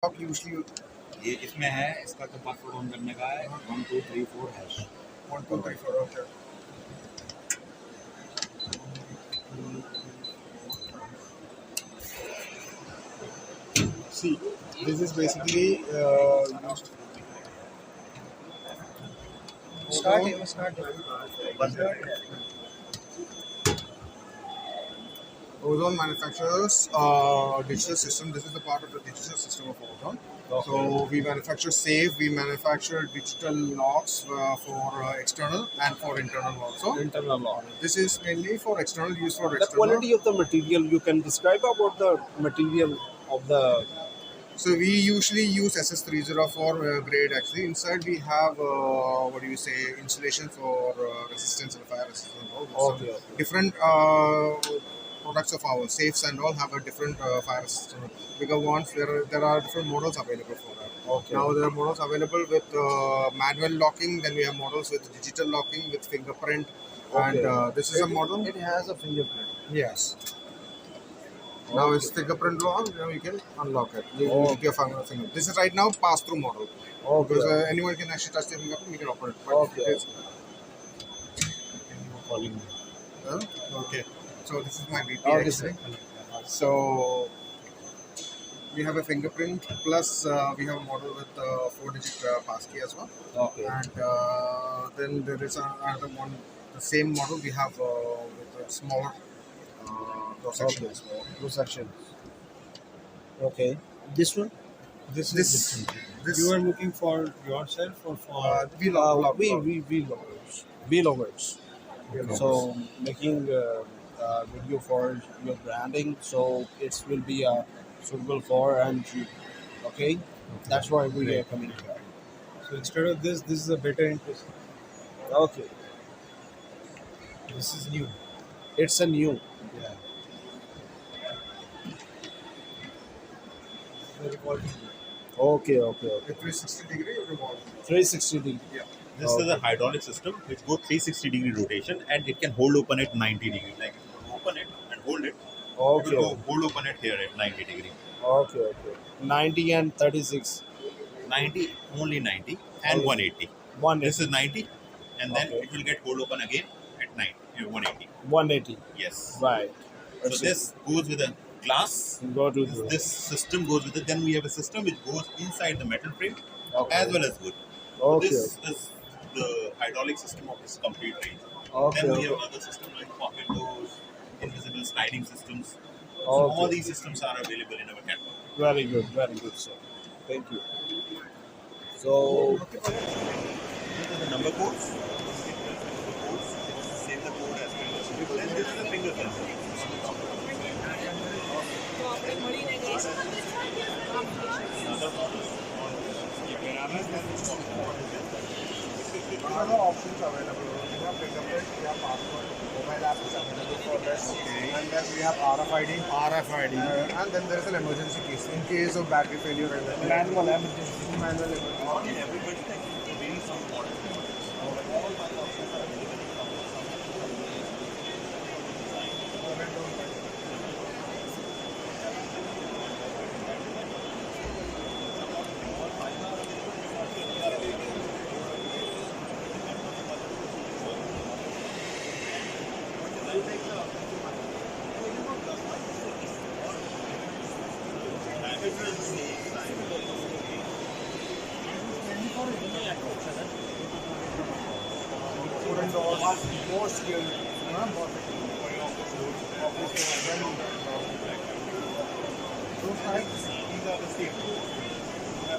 Lock usually ये इसमें है, इसका तो पासवर्ड ऑन करने का है 1234 hash 1234. Okay. See, this is basically used. Start. Ozone manufactures digital system. This is a part of the digital system of Ozone. Okay. So we manufacture safe. We manufacture digital locks for external and for internal also. Internal lock. This is mainly for external use for The external. quality of the material, you can describe about the material of the. So we usually use SS304 grade. Actually, inside we have what do you say, insulation for resistance and fire resistance. Okay. Different products of ours, safes and all, have a different fire resistance. Bigger ones, there are different models available for that. Okay. Now there are models available with manual locking. Then we have models with digital locking with fingerprint. Okay. And this is a model. It has a fingerprint. Yes. Now it's fingerprint lock. Now you can unlock it. With your finger. This is right now pass-through model. Okay. Because anyone can actually touch the fingerprint. You can open it. But Okay. calling me. Okay. So this is my BP Okay, actually. So we have a fingerprint plus we have a model with 4-digit passkey as well. Okay. And then there is another one, the same model we have with a smaller cross section as well. Two sections. Okay. This one? This You are looking for yourself or for vloggers. So making video for your branding, so it will be suitable for and cheap. Okay, that's why we are coming here. so instead of this is a better interest. Okay, This is new. it's a new. Yeah. The revolving. Okay. A 360 degree revolve. 360 degree. Yeah. This is a hydraulic system which goes 360 degree rotation and it can hold open at 90 degree. Like if you open it and hold it, it Okay. will go hold open it here at 90 degree. Okay. 90 and 36. 90, only 90 and 180. One This is 90 and then Okay. it will get hold open again at 180. 180. Yes. Right. So this goes with a glass. Go to This system goes with it. Then we have a system which goes inside the metal frame Okay. as well as wood. Okay. This is the hydraulic system of this complete range. Okay. Then we have other systems like pocket doors, invisible sliding systems. So Okay. all these systems are available in our catalog. Very good, sir. Thank you. So, These are the number codes. Save the code as well. Then this is the finger sensor. Another model. Other options available. We have fingerprint, we have password, mobile app is available for this. Okay. And then we have RFID. And then there is an emergency case in case of battery failure and then manual emergency. manual emergency. Everybody varies from model. Wooden doors, more skilled. Those types, these are the same. You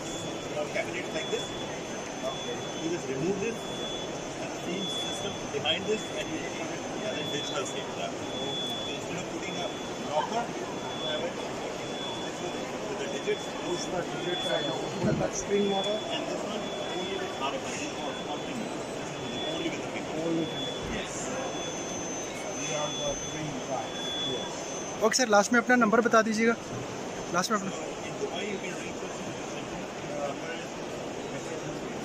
have cabinets like this. You just remove this and same system behind this and you just put it as a digital safe trap. So instead of putting a locker, you have it with the digits. Push the digits and the touch screen model. And this one only with RFID or something. Only with the finger. Yes. We are the green guys. Yes. Okay sir, last में अपना number बता दीजिएगा. Last में अपना. In Dubai, you can reach us number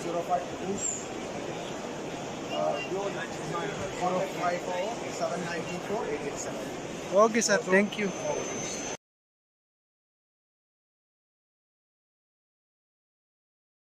052 050 794 887. Okay sir, thank you.